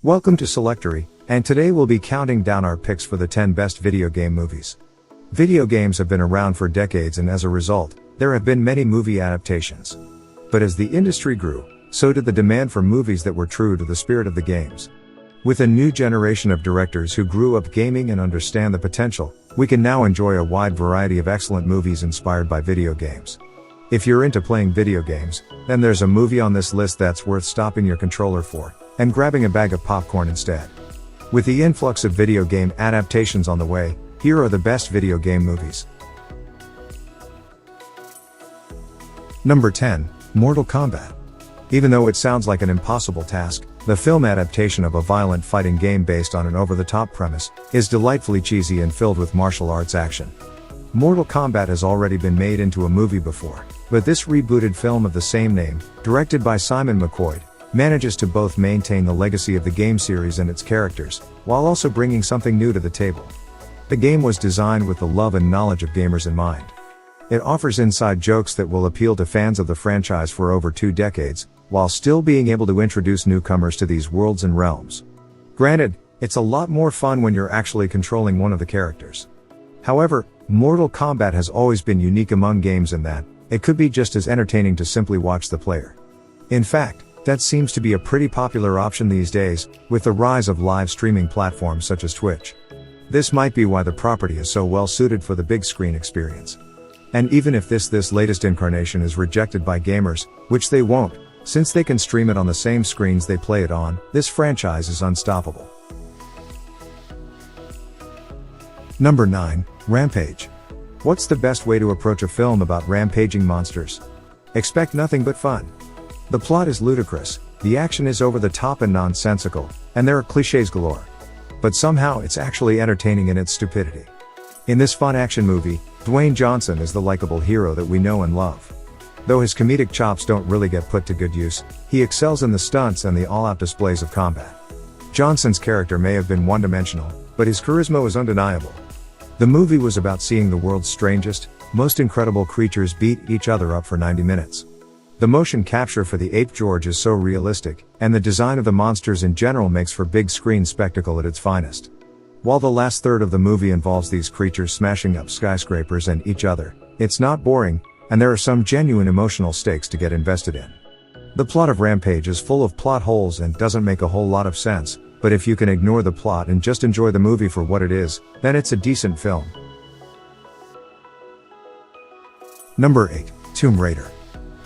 Welcome to Selectory, and today we'll be counting down our picks for the 10 best video game movies. Video games have been around for decades, and as a result, there have been many movie adaptations. But as the industry grew, so did the demand for movies that were true to the spirit of the games. With a new generation of directors who grew up gaming and understand the potential, we can now enjoy a wide variety of excellent movies inspired by video games. If you're into playing video games, then there's a movie on this list that's worth stopping your controller for, and grabbing a bag of popcorn instead. With the influx of video game adaptations on the way, here are the best video game movies. Number 10, Mortal Kombat. Even though it sounds like an impossible task, the film adaptation of a violent fighting game based on an over-the-top premise is delightfully cheesy and filled with martial arts action. Mortal Kombat has already been made into a movie before, but this rebooted film of the same name, directed by Simon McQuoid, manages to both maintain the legacy of the game series and its characters, while also bringing something new to the table. The game was designed with the love and knowledge of gamers in mind. It offers inside jokes that will appeal to fans of the franchise for over 2 decades, while still being able to introduce newcomers to these worlds and realms. Granted, it's a lot more fun when you're actually controlling one of the characters. However, Mortal Kombat has always been unique among games in that it could be just as entertaining to simply watch the player. In fact, that seems to be a pretty popular option these days, with the rise of live streaming platforms such as Twitch. This might be why the property is so well suited for the big screen experience. And even if this latest incarnation is rejected by gamers, which they won't, since they can stream it on the same screens they play it on, this franchise is unstoppable. Number 9, Rampage. What's the best way to approach a film about rampaging monsters? Expect nothing but fun. The plot is ludicrous, the action is over the top and nonsensical, and there are cliches galore. But somehow it's actually entertaining in its stupidity. In this fun action movie, Dwayne Johnson is the likable hero that we know and love. Though his comedic chops don't really get put to good use, he excels in the stunts and the all-out displays of combat. Johnson's character may have been one-dimensional, but his charisma was undeniable. The movie was about seeing the world's strangest, most incredible creatures beat each other up for 90 minutes. The motion capture for the ape George is so realistic, and the design of the monsters in general makes for big screen spectacle at its finest. While the last third of the movie involves these creatures smashing up skyscrapers and each other, it's not boring, and there are some genuine emotional stakes to get invested in. The plot of Rampage is full of plot holes and doesn't make a whole lot of sense, but if you can ignore the plot and just enjoy the movie for what it is, then it's a decent film. Number 8, Tomb Raider.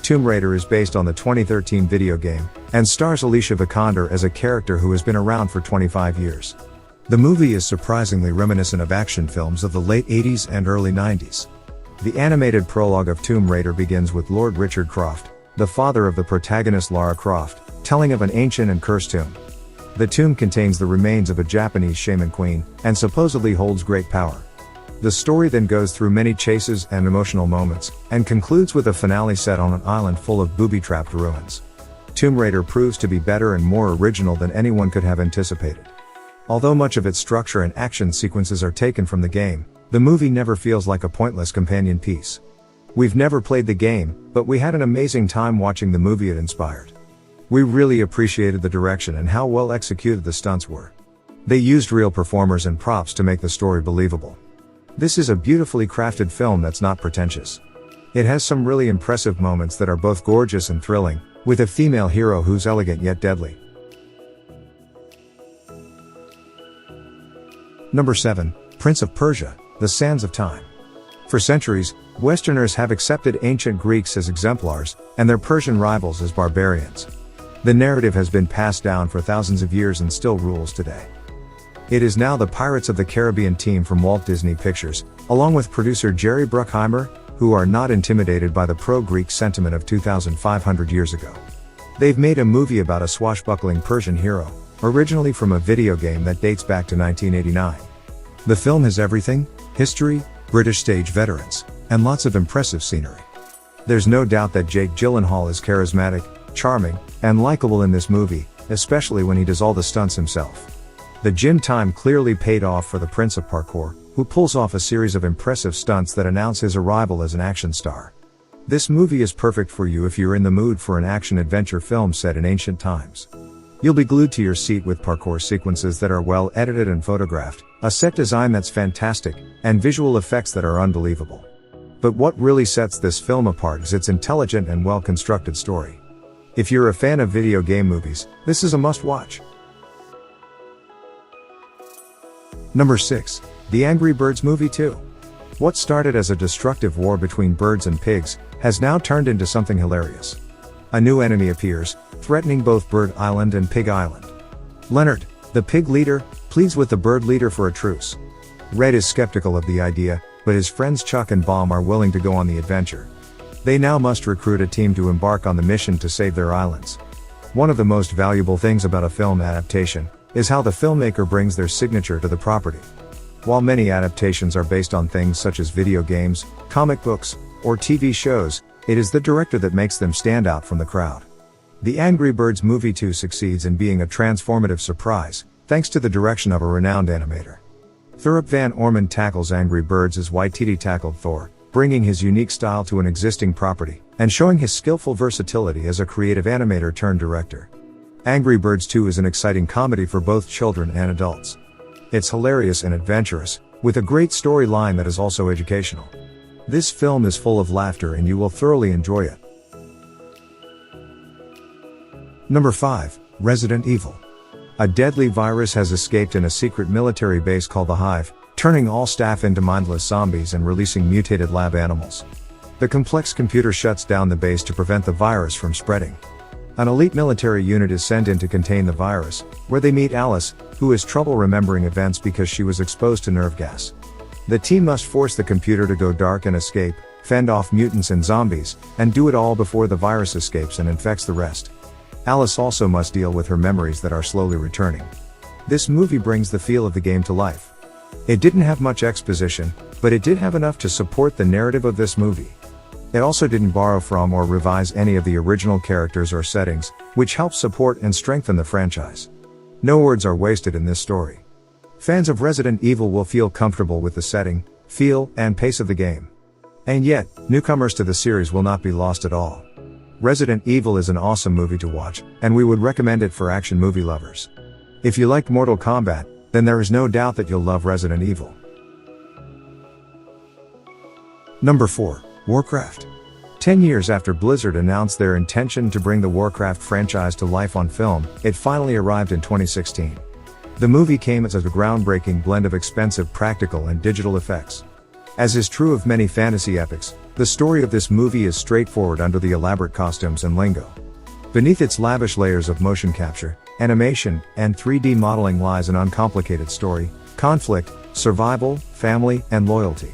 Tomb Raider is based on the 2013 video game, and stars Alicia Vikander as a character who has been around for 25 years. The movie is surprisingly reminiscent of action films of the late 80s and early 90s. The animated prologue of Tomb Raider begins with Lord Richard Croft, the father of the protagonist Lara Croft, telling of an ancient and cursed tomb. The tomb contains the remains of a Japanese shaman queen, and supposedly holds great power. The story then goes through many chases and emotional moments, and concludes with a finale set on an island full of booby-trapped ruins. Tomb Raider proves to be better and more original than anyone could have anticipated. Although much of its structure and action sequences are taken from the game, the movie never feels like a pointless companion piece. We've never played the game, but we had an amazing time watching the movie it inspired. We really appreciated the direction and how well executed the stunts were. They used real performers and props to make the story believable. This is a beautifully crafted film that's not pretentious. It has some really impressive moments that are both gorgeous and thrilling, with a female hero who's elegant yet deadly. Number 7, Prince of Persia, The Sands of Time. For centuries, Westerners have accepted ancient Greeks as exemplars, and their Persian rivals as barbarians. The narrative has been passed down for thousands of years and still rules today. It is now the Pirates of the Caribbean team from Walt Disney Pictures, along with producer Jerry Bruckheimer, who are not intimidated by the pro-Greek sentiment of 2,500 years ago. They've made a movie about a swashbuckling Persian hero, originally from a video game that dates back to 1989. The film has everything: history, British stage veterans, and lots of impressive scenery. There's no doubt that Jake Gyllenhaal is charismatic, charming, and likable in this movie, especially when he does all the stunts himself. The gym time clearly paid off for the Prince of Parkour, who pulls off a series of impressive stunts that announce his arrival as an action star. This movie is perfect for you if you're in the mood for an action-adventure film set in ancient times. You'll be glued to your seat with parkour sequences that are well edited and photographed, a set design that's fantastic, and visual effects that are unbelievable. But what really sets this film apart is its intelligent and well-constructed story. If you're a fan of video game movies, this is a must-watch. Number 6. The Angry Birds Movie 2. What started as a destructive war between birds and pigs, has now turned into something hilarious. A new enemy appears, threatening both Bird Island and Pig Island. Leonard, the pig leader, pleads with the bird leader for a truce. Red is skeptical of the idea, but his friends Chuck and Bomb are willing to go on the adventure. They now must recruit a team to embark on the mission to save their islands. One of the most valuable things about a film adaptation is how the filmmaker brings their signature to the property. While many adaptations are based on things such as video games, comic books, or TV shows, it is the director that makes them stand out from the crowd. The Angry Birds Movie 2 succeeds in being a transformative surprise, thanks to the direction of a renowned animator. Thurop Van Orman tackles Angry Birds as Waititi tackled Thor, bringing his unique style to an existing property, and showing his skillful versatility as a creative animator turned director. Angry Birds 2 is an exciting comedy for both children and adults. It's hilarious and adventurous, with a great storyline that is also educational. This film is full of laughter and you will thoroughly enjoy it. Number 5. Resident Evil. A deadly virus has escaped in a secret military base called the Hive, turning all staff into mindless zombies and releasing mutated lab animals. The complex computer shuts down the base to prevent the virus from spreading. An elite military unit is sent in to contain the virus, where they meet Alice, who has trouble remembering events because she was exposed to nerve gas. The team must force the computer to go dark and escape, fend off mutants and zombies, and do it all before the virus escapes and infects the rest. Alice also must deal with her memories that are slowly returning. This movie brings the feel of the game to life. It didn't have much exposition, but it did have enough to support the narrative of this movie. It also didn't borrow from or revise any of the original characters or settings, which helps support and strengthen the franchise. No words are wasted in this story. Fans of Resident Evil will feel comfortable with the setting, feel, and pace of the game. And yet, newcomers to the series will not be lost at all. Resident Evil is an awesome movie to watch, and we would recommend it for action movie lovers. If you liked Mortal Kombat, then there is no doubt that you'll love Resident Evil. Number 4. Warcraft. 10 years after Blizzard announced their intention to bring the Warcraft franchise to life on film, it finally arrived in 2016. The movie came as a groundbreaking blend of expensive practical and digital effects. As is true of many fantasy epics, the story of this movie is straightforward under the elaborate costumes and lingo. Beneath its lavish layers of motion capture, animation, and 3D modeling lies an uncomplicated story, conflict, survival, family, and loyalty.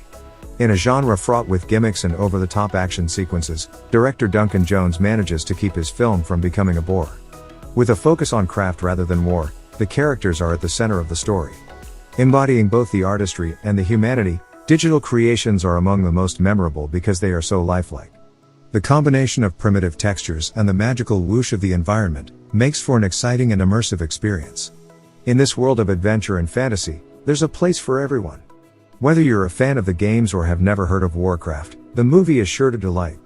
In a genre fraught with gimmicks and over-the-top action sequences, director Duncan Jones manages to keep his film from becoming a bore. With a focus on craft rather than war, the characters are at the center of the story. Embodying both the artistry and the humanity, digital creations are among the most memorable because they are so lifelike. The combination of primitive textures and the magical whoosh of the environment makes for an exciting and immersive experience. In this world of adventure and fantasy, there's a place for everyone. Whether you're a fan of the games or have never heard of Warcraft, the movie is sure to delight.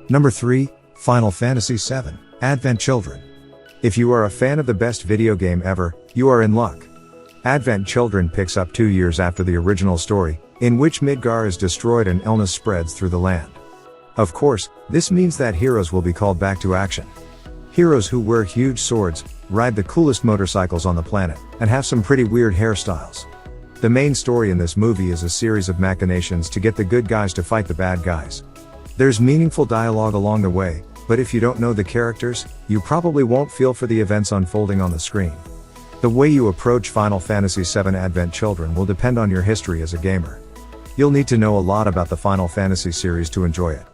Number 3. Final Fantasy VII, Advent Children. If you are a fan of the best video game ever, you are in luck. Advent Children picks up 2 years after the original story, in which Midgar is destroyed and illness spreads through the land. Of course, this means that heroes will be called back to action. Heroes who wear huge swords, ride the coolest motorcycles on the planet, and have some pretty weird hairstyles. The main story in this movie is a series of machinations to get the good guys to fight the bad guys. There's meaningful dialogue along the way, but if you don't know the characters, you probably won't feel for the events unfolding on the screen. The way you approach Final Fantasy VII Advent Children will depend on your history as a gamer. You'll need to know a lot about the Final Fantasy series to enjoy it.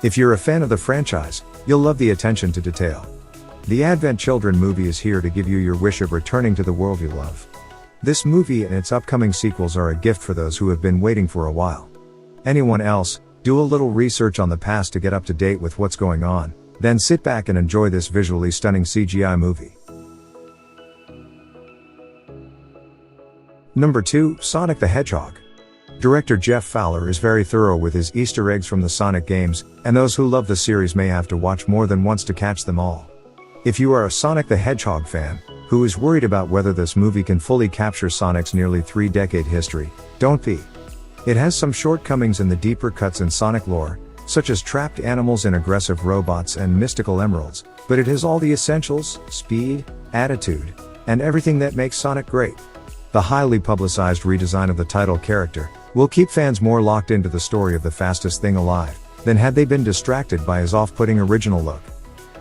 If you're a fan of the franchise, you'll love the attention to detail. The Advent Children movie is here to give you your wish of returning to the world you love. This movie and its upcoming sequels are a gift for those who have been waiting for a while. Anyone else, do a little research on the past to get up to date with what's going on, then sit back and enjoy this visually stunning CGI movie. Number 2. Sonic the Hedgehog. Director Jeff Fowler is very thorough with his Easter eggs from the Sonic games, and those who love the series may have to watch more than once to catch them all. If you are a Sonic the Hedgehog fan, who is worried about whether this movie can fully capture Sonic's nearly 3-decade history, don't be. It has some shortcomings in the deeper cuts in Sonic lore, such as trapped animals and aggressive robots and mystical emeralds, but it has all the essentials, speed, attitude, and everything that makes Sonic great. The highly publicized redesign of the title character will keep fans more locked into the story of the fastest thing alive than had they been distracted by his off-putting original look.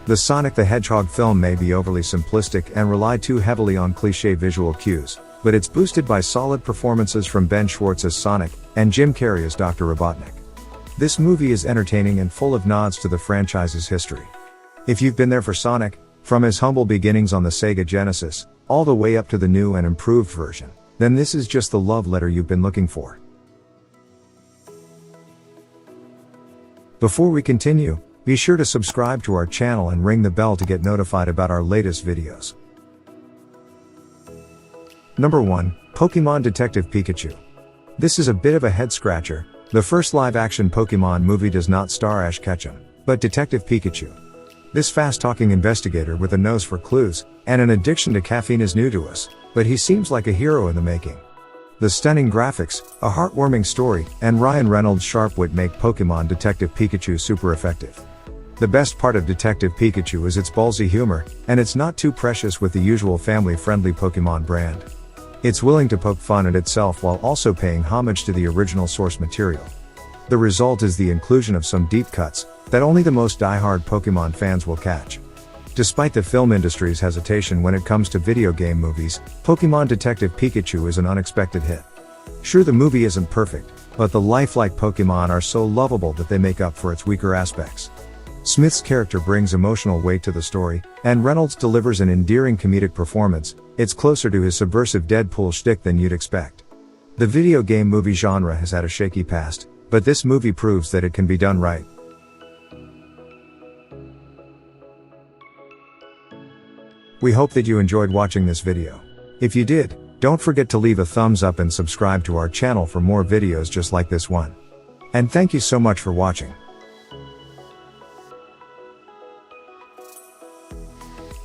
The Sonic the Hedgehog film may be overly simplistic and rely too heavily on cliché visual cues, but it's boosted by solid performances from Ben Schwartz as Sonic and Jim Carrey as Dr. Robotnik. This movie is entertaining and full of nods to the franchise's history. If you've been there for Sonic, from his humble beginnings on the Sega Genesis, all the way up to the new and improved version, then this is just the love letter you've been looking for. Before we continue, be sure to subscribe to our channel and ring the bell to get notified about our latest videos. Number 1. Pokémon Detective Pikachu. This is a bit of a head-scratcher. The first live-action Pokémon movie does not star Ash Ketchum, but Detective Pikachu. This fast-talking investigator with a nose for clues, and an addiction to caffeine is new to us, but he seems like a hero in the making. The stunning graphics, a heartwarming story, and Ryan Reynolds' sharp wit make Pokémon Detective Pikachu super effective. The best part of Detective Pikachu is its ballsy humor, and it's not too precious with the usual family-friendly Pokémon brand. It's willing to poke fun at itself while also paying homage to the original source material. The result is the inclusion of some deep cuts that only the most die-hard Pokémon fans will catch. Despite the film industry's hesitation when it comes to video game movies, Pokémon Detective Pikachu is an unexpected hit. Sure, the movie isn't perfect, but the lifelike Pokémon are so lovable that they make up for its weaker aspects. Smith's character brings emotional weight to the story, and Reynolds delivers an endearing comedic performance. It's closer to his subversive Deadpool shtick than you'd expect. The video game movie genre has had a shaky past, but this movie proves that it can be done right. We hope that you enjoyed watching this video. If you did, don't forget to leave a thumbs up and subscribe to our channel for more videos just like this one. And thank you so much for watching.